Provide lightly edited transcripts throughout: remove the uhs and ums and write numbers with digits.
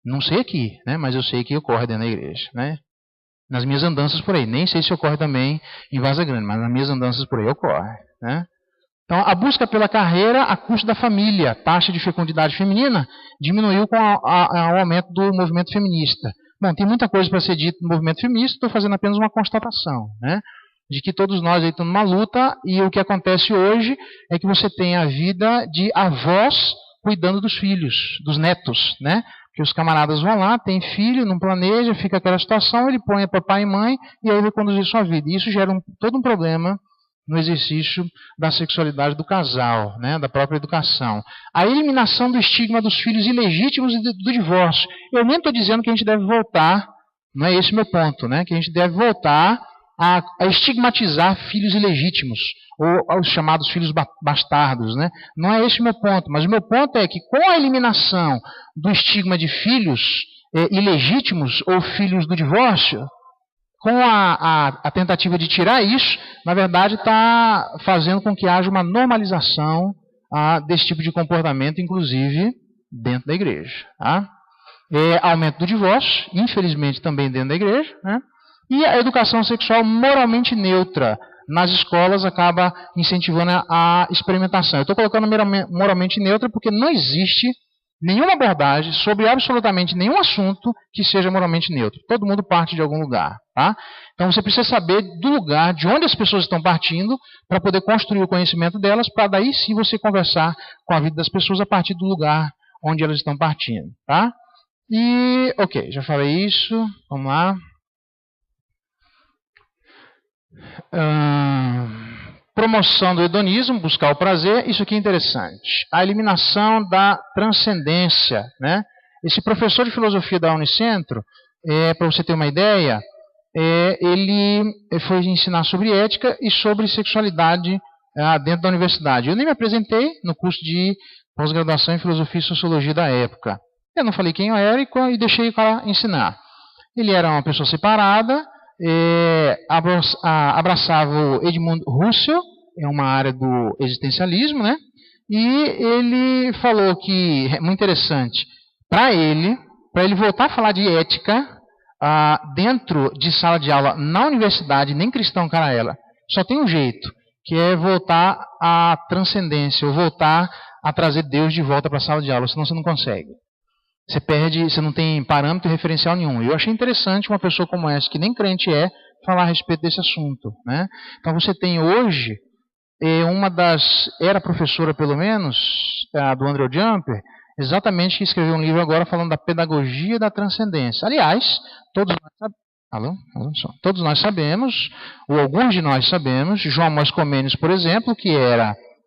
Não sei aqui, né? Mas eu sei que ocorre dentro da igreja, né? Nas minhas andanças por aí. Nem sei se ocorre também em Vaza Grande, mas nas minhas andanças por aí ocorre, né? Então, a busca pela carreira a custo da família, taxa de fecundidade feminina, diminuiu com o aumento do movimento feminista. Bom, tem muita coisa para ser dito no movimento feminista, estou fazendo apenas uma constatação, né? De que todos nós aí estamos numa luta, e o que acontece hoje é que você tem a vida de avós cuidando dos filhos, dos netos, né? Que os camaradas vão lá, tem filho, não planeja, fica aquela situação, ele põe papai e mãe, e aí vai conduzir sua vida. E isso gera todo um problema no exercício da sexualidade do casal, né, da própria educação. A eliminação do estigma dos filhos ilegítimos e do divórcio. Eu nem estou dizendo que a gente deve voltar, não é esse o meu ponto, né, que a gente deve voltar a estigmatizar filhos ilegítimos, ou os chamados filhos bastardos, né? Não é esse o meu ponto, mas o meu ponto é que com a eliminação do estigma de filhos ilegítimos ou filhos do divórcio, com a tentativa de tirar isso, na verdade está fazendo com que haja uma normalização desse tipo de comportamento, inclusive dentro da igreja. Tá? Aumento do divórcio, infelizmente também dentro da igreja, né? E a educação sexual moralmente neutra nas escolas acaba incentivando a experimentação. Eu estou colocando moralmente neutra porque não existe nenhuma abordagem sobre absolutamente nenhum assunto que seja moralmente neutro. Todo mundo parte de algum lugar. Tá? Então você precisa saber do lugar, de onde as pessoas estão partindo, para poder construir o conhecimento delas, para daí sim você conversar com a vida das pessoas a partir do lugar onde elas estão partindo. Tá? E, ok, já falei isso. Vamos lá. Promoção do hedonismo, buscar o prazer, isso aqui é interessante. A eliminação da transcendência, né? Esse professor de filosofia da Unicentro, para você ter uma ideia, ele foi ensinar sobre ética e sobre sexualidade dentro da universidade. Eu nem me apresentei no curso de pós-graduação em filosofia e sociologia da época. Eu não falei quem eu era e deixei o cara ensinar. Ele era uma pessoa separada, abraçava o Edmund Husserl, é uma área do existencialismo, né? E ele falou que, é muito interessante, para ele voltar a falar de ética dentro de sala de aula na universidade, nem cristão cara ela, só tem um jeito, que é voltar à transcendência, ou voltar a trazer Deus de volta para a sala de aula, senão você não consegue. Você perde, você não tem parâmetro referencial nenhum. Eu achei interessante uma pessoa como essa, que nem crente falar a respeito desse assunto. Né? Então você tem hoje, era professora pelo menos, do Andrew Jumper, exatamente que escreveu um livro agora falando da pedagogia da transcendência. Aliás, todos nós sabemos, ou alguns de nós sabemos, João Amós Comênios, por exemplo, que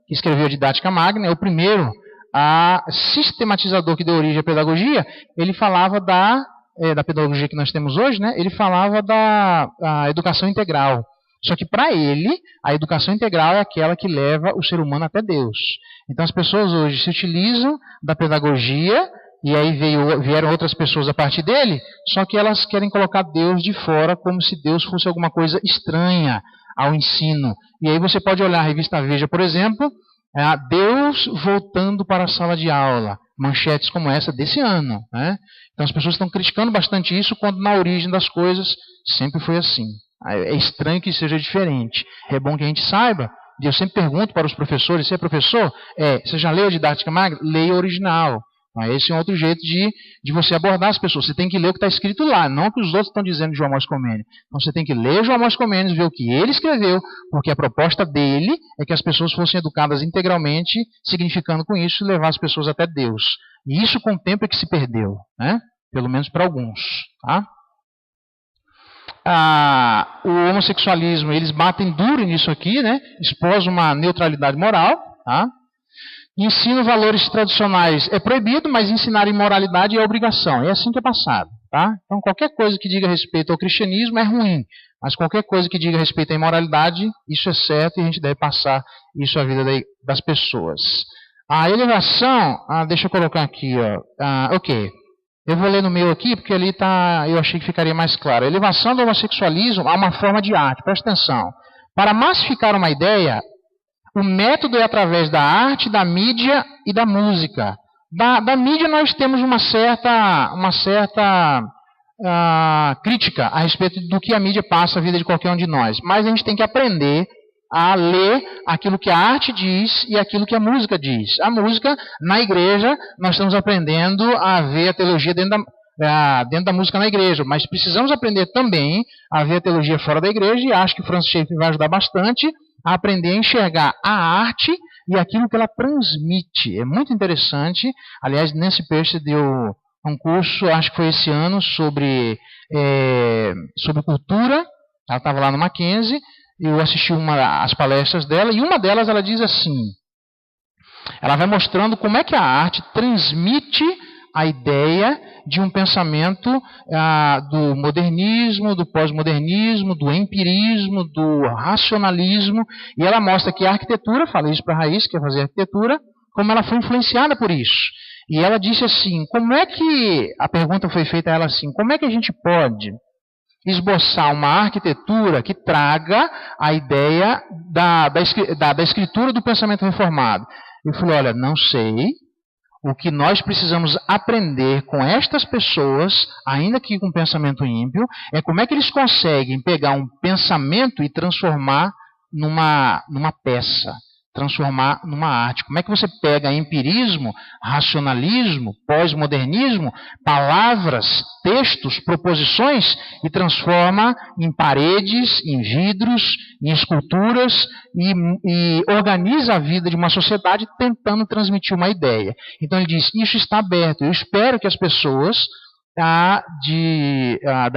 escreveu a Didática Magna, é o primeiro sistematizador que deu origem à pedagogia. Ele falava da pedagogia que nós temos hoje, né? Ele falava da educação integral. Só que para ele, a educação integral é aquela que leva o ser humano até Deus. Então as pessoas hoje se utilizam da pedagogia, e aí vieram outras pessoas a partir dele, só que elas querem colocar Deus de fora como se Deus fosse alguma coisa estranha ao ensino. E aí você pode olhar a revista Veja, por exemplo, Deus voltando para a sala de aula, manchetes como essa desse ano. Né? Então as pessoas estão criticando bastante isso, quando na origem das coisas sempre foi assim. É estranho que seja diferente. É bom que a gente saiba. E eu sempre pergunto para os professores: você é professor? Você já leu a Didática Magna? Leia o original. Esse é um outro jeito de você abordar as pessoas. Você tem que ler o que está escrito lá, não o que os outros estão dizendo de João Amós Comênios. Então você tem que ler João Amós Comênios, ver o que ele escreveu, porque a proposta dele é que as pessoas fossem educadas integralmente, significando com isso levar as pessoas até Deus. E isso com o tempo é que se perdeu, né? Pelo menos para alguns. Tá? O homossexualismo, eles batem duro nisso aqui, né? Esposam uma neutralidade moral, tá? Ensino valores tradicionais é proibido, mas ensinar imoralidade é obrigação. É assim que é passado. Tá? Então, qualquer coisa que diga respeito ao cristianismo é ruim, mas qualquer coisa que diga respeito à imoralidade, isso é certo e a gente deve passar isso à vida das pessoas. A elevação, deixa eu colocar aqui, ok. Eu vou ler no meu aqui, porque ali eu achei que ficaria mais claro. A elevação do homossexualismo a uma forma de arte. Presta atenção. Para massificar uma ideia, o método é através da arte, da mídia e da música. Da mídia nós temos uma certa crítica a respeito do que a mídia passa a vida de qualquer um de nós. Mas a gente tem que aprender a ler aquilo que a arte diz e aquilo que a música diz. A música, na igreja, nós estamos aprendendo a ver a teologia dentro da música na igreja, mas precisamos aprender também a ver a teologia fora da igreja, e acho que o Francis Schaeffer vai ajudar bastante a aprender a enxergar a arte e aquilo que ela transmite. É muito interessante. Aliás, Nancy Pearce deu um curso, acho que foi esse ano, sobre cultura. Ela estava lá no Mackenzie, eu assisti as palestras dela, e uma delas ela diz assim, ela vai mostrando como é que a arte transmite a ideia de um pensamento do modernismo, do pós-modernismo, do empirismo, do racionalismo, e ela mostra que a arquitetura, falei isso para a Raiz, que quer fazer arquitetura, como ela foi influenciada por isso. E ela disse assim, a pergunta foi feita a ela assim, como é que a gente pode esboçar uma arquitetura que traga a ideia da escritura do pensamento reformado? Eu falei, olha, não sei. O que nós precisamos aprender com estas pessoas, ainda que com pensamento ímpio, é como é que eles conseguem pegar um pensamento e transformar numa peça, transformar numa arte. Como é que você pega empirismo, racionalismo, pós-modernismo, palavras, textos, proposições e transforma em paredes, em vidros, em esculturas e organiza a vida de uma sociedade tentando transmitir uma ideia. Então ele diz, isso está aberto. Eu espero que as pessoas da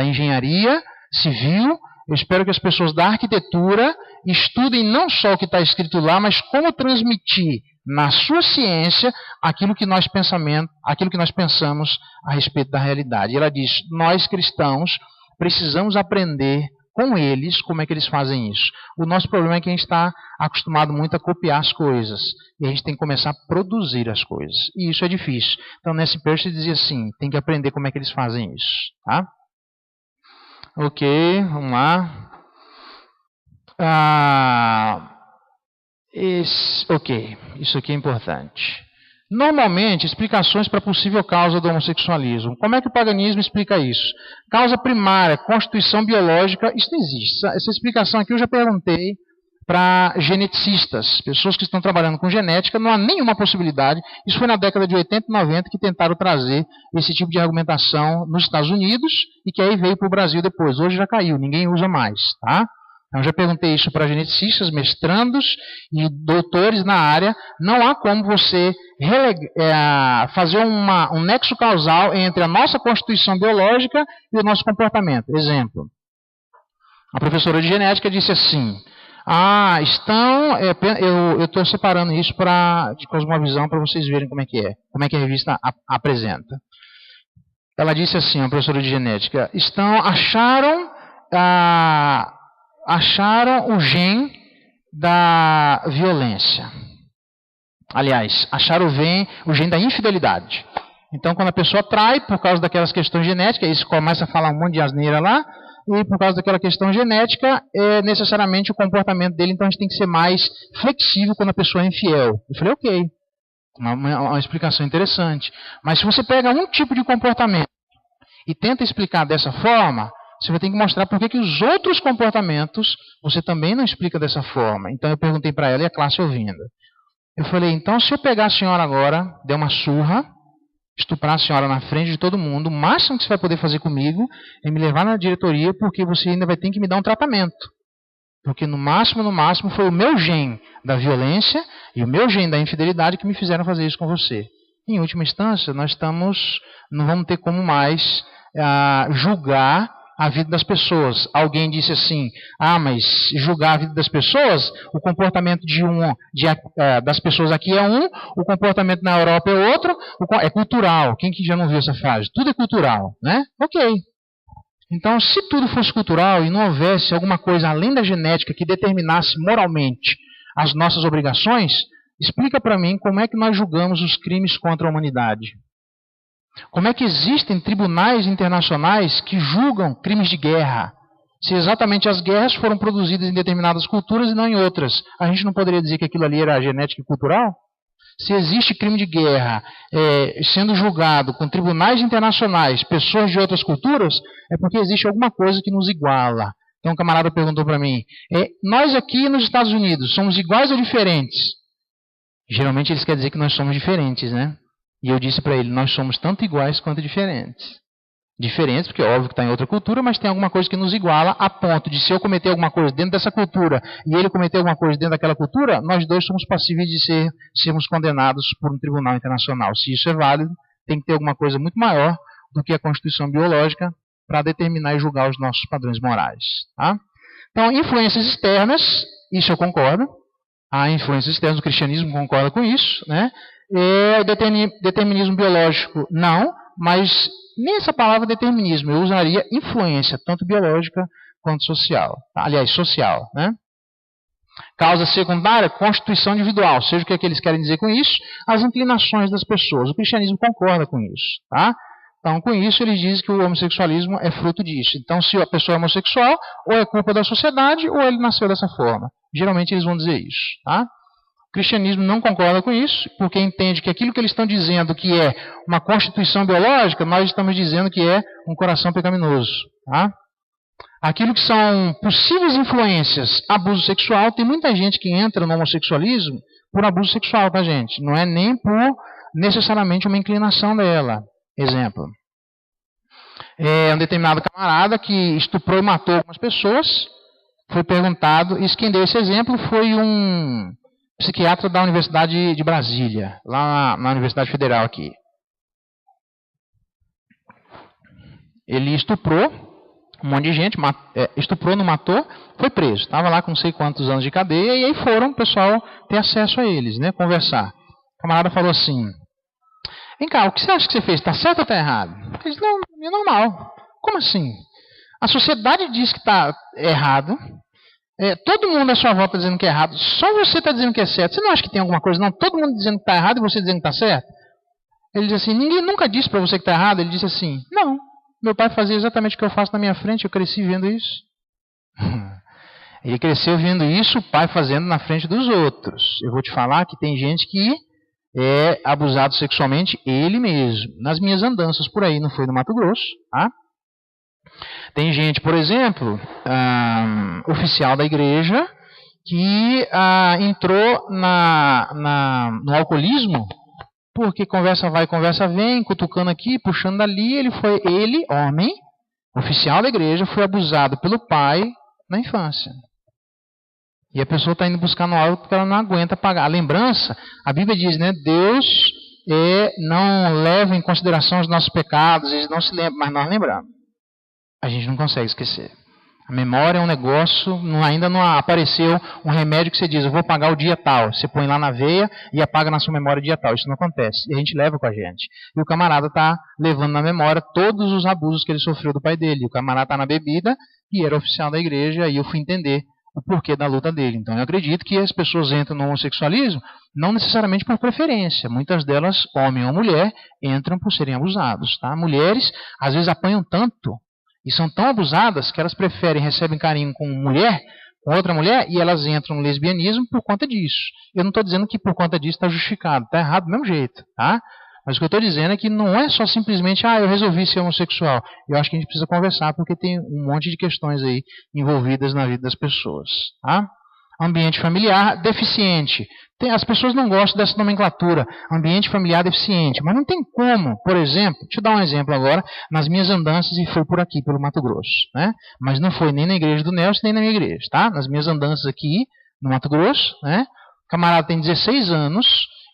engenharia civil, eu espero que as pessoas da arquitetura estudem não só o que está escrito lá, mas como transmitir na sua ciência aquilo que nós pensamos a respeito da realidade. E ela diz, nós cristãos precisamos aprender com eles como é que eles fazem isso. O nosso problema é que a gente está acostumado muito a copiar as coisas, e a gente tem que começar a produzir as coisas. E isso é difícil. Então, Nancy Pearce dizia assim, tem que aprender como é que eles fazem isso. Tá? Ok, vamos lá. Ok, isso aqui é importante. Normalmente, explicações para a possível causa do homossexualismo. Como é que o paganismo explica isso? Causa primária, constituição biológica, isso não existe. Essa explicação aqui eu já perguntei para geneticistas, pessoas que estão trabalhando com genética, não há nenhuma possibilidade. Isso foi na década de 80 e 90 que tentaram trazer esse tipo de argumentação nos Estados Unidos e que aí veio para o Brasil depois. Hoje já caiu, ninguém usa mais. Tá? Então, já perguntei isso para geneticistas, mestrandos e doutores na área. Não há como você fazer um nexo causal entre a nossa constituição biológica e o nosso comportamento. Exemplo, a professora de genética disse assim, eu estou separando isso de Cosmovisão para vocês verem como é que a revista apresenta. Ela disse assim, a professora de genética, acharam o gene da violência. Aliás, acharam o gene da infidelidade. Então, quando a pessoa trai, por causa daquelas questões genéticas, isso começa a falar um monte de asneira lá, e por causa daquela questão genética, necessariamente o comportamento dele, então a gente tem que ser mais flexível quando a pessoa é infiel. Eu falei, ok, uma explicação interessante. Mas se você pega um tipo de comportamento e tenta explicar dessa forma, você vai ter que mostrar por que os outros comportamentos você também não explica dessa forma. Então eu perguntei para ela e a classe ouvindo. Eu falei, então se eu pegar a senhora agora, der uma surra, estuprar a senhora na frente de todo mundo, o máximo que você vai poder fazer comigo é me levar na diretoria, porque você ainda vai ter que me dar um tratamento. Porque no máximo foi o meu gene da violência e o meu gene da infidelidade que me fizeram fazer isso com você. Em última instância, não vamos ter como mais julgar a vida das pessoas. Alguém disse assim, mas julgar a vida das pessoas, o comportamento das pessoas aqui é um, o comportamento na Europa é outro, é cultural. Quem que já não viu essa frase? Tudo é cultural, né? Ok. Então, se tudo fosse cultural e não houvesse alguma coisa além da genética que determinasse moralmente as nossas obrigações, explica para mim como é que nós julgamos os crimes contra a humanidade. Como é que existem tribunais internacionais que julgam crimes de guerra? Se exatamente as guerras foram produzidas em determinadas culturas e não em outras, a gente não poderia dizer que aquilo ali era genética e cultural? Se existe crime de guerra sendo julgado com tribunais internacionais, pessoas de outras culturas, é porque existe alguma coisa que nos iguala. Então um camarada perguntou para mim, nós aqui nos Estados Unidos somos iguais ou diferentes? Geralmente eles querem dizer que nós somos diferentes, né? E eu disse para ele, nós somos tanto iguais quanto diferentes. Diferentes, porque é óbvio que está em outra cultura, mas tem alguma coisa que nos iguala a ponto de, se eu cometer alguma coisa dentro dessa cultura e ele cometer alguma coisa dentro daquela cultura, nós dois somos passíveis de sermos condenados por um tribunal internacional. Se isso é válido, tem que ter alguma coisa muito maior do que a Constituição biológica para determinar e julgar os nossos padrões morais. Tá? Então, influências externas, isso eu concordo. Há influências externas, o cristianismo concorda com isso. Né? Determinismo biológico, não, mas nessa palavra determinismo eu usaria influência, tanto biológica quanto social. Aliás, social. Né? Causa secundária, constituição individual, seja o que eles querem dizer com isso, as inclinações das pessoas. O cristianismo concorda com isso. Tá? Então, com isso, eles dizem que o homossexualismo é fruto disso. Então, se a pessoa é homossexual, ou é culpa da sociedade, ou ele nasceu dessa forma. Geralmente eles vão dizer isso. Tá? O cristianismo não concorda com isso, porque entende que aquilo que eles estão dizendo que é uma constituição biológica, nós estamos dizendo que é um coração pecaminoso. Tá? Aquilo que são possíveis influências, abuso sexual, tem muita gente que entra no homossexualismo por abuso sexual, tá, gente? Não é nem por necessariamente uma inclinação dela. Exemplo. Um determinado camarada que estuprou e matou algumas pessoas, foi perguntado, e quem deu esse exemplo foi um psiquiatra da Universidade de Brasília, lá na Universidade Federal aqui. Ele estuprou um monte de gente, estuprou, não matou, foi preso. Estava lá com não sei quantos anos de cadeia, e aí foram o pessoal ter acesso a eles, né, conversar. O camarada falou assim, vem cá, o que você acha que você fez? Está certo ou está errado? Ele disse, não, é normal. Como assim? A sociedade diz que está errado, todo mundo à sua volta dizendo que é errado, só você está dizendo que é certo. Você não acha que tem alguma coisa? Não, todo mundo dizendo que está errado e você dizendo que está certo? Ele disse assim, ninguém nunca disse para você que está errado. Ele disse assim, não, meu pai fazia exatamente o que eu faço na minha frente, eu cresci vendo isso. Ele cresceu vendo isso, o pai fazendo na frente dos outros. Eu vou te falar que tem gente que é abusado sexualmente ele mesmo. Nas minhas andanças por aí, não foi no Mato Grosso. Tá? Tem gente, por exemplo, oficial da igreja, que entrou no alcoolismo, porque conversa vai, conversa vem, cutucando aqui, puxando dali. Ele, homem, oficial da igreja, foi abusado pelo pai na infância. E a pessoa está indo buscar no alto porque ela não aguenta pagar. A lembrança, a Bíblia diz, né? Deus não leva em consideração os nossos pecados, eles não se lembram, mas nós lembramos. A gente não consegue esquecer. A memória é um negócio, ainda não apareceu um remédio que você diz, eu vou pagar o dia tal. Você põe lá na veia e apaga na sua memória o dia tal. Isso não acontece. E a gente leva com a gente. E o camarada está levando na memória todos os abusos que ele sofreu do pai dele. E o camarada está na bebida e era oficial da igreja, e eu fui entender o porquê da luta dele. Então eu acredito que as pessoas entram no homossexualismo não necessariamente por preferência. Muitas delas, homem ou mulher, entram por serem abusados. Tá? Mulheres, às vezes, apanham tanto e são tão abusadas que elas recebem carinho com outra mulher, e elas entram no lesbianismo por conta disso. Eu não estou dizendo que por conta disso está justificado. Está errado do mesmo jeito. Tá? Mas o que eu estou dizendo é que não é só simplesmente, eu resolvi ser homossexual. Eu acho que a gente precisa conversar, porque tem um monte de questões aí envolvidas na vida das pessoas. Tá? Ambiente familiar deficiente. As pessoas não gostam dessa nomenclatura, ambiente familiar deficiente. Mas não tem como, por exemplo, deixa eu dar um exemplo agora, nas minhas andanças, e foi por aqui, pelo Mato Grosso. Né? Mas não foi nem na igreja do Nelson, nem na minha igreja. Tá? Nas minhas andanças aqui, no Mato Grosso, né? O camarada tem 16 anos,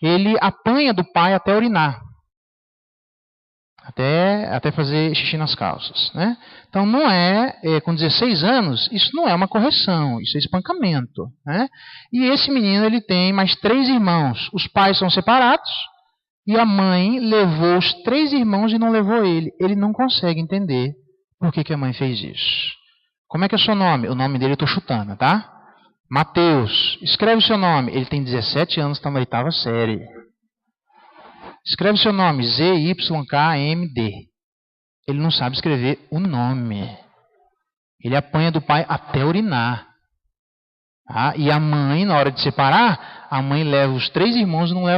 ele apanha do pai até urinar. Até fazer xixi nas calças. Né? Então, não com 16 anos, isso não é uma correção, isso é espancamento. Né? E esse menino, ele tem mais 3 irmãos. Os pais são separados, e a mãe levou os 3 irmãos e não levou ele. Ele não consegue entender por que a mãe fez isso. Como é que é o seu nome? O nome dele eu estou chutando, tá? Mateus. Escreve o seu nome. Ele tem 17 anos, está na 8ª série. Escreve o seu nome. ZYKMD. Ele não sabe escrever o nome. Ele apanha do pai até urinar. Tá? E a mãe, na hora de separar, a mãe leva os 3 irmãos e não leva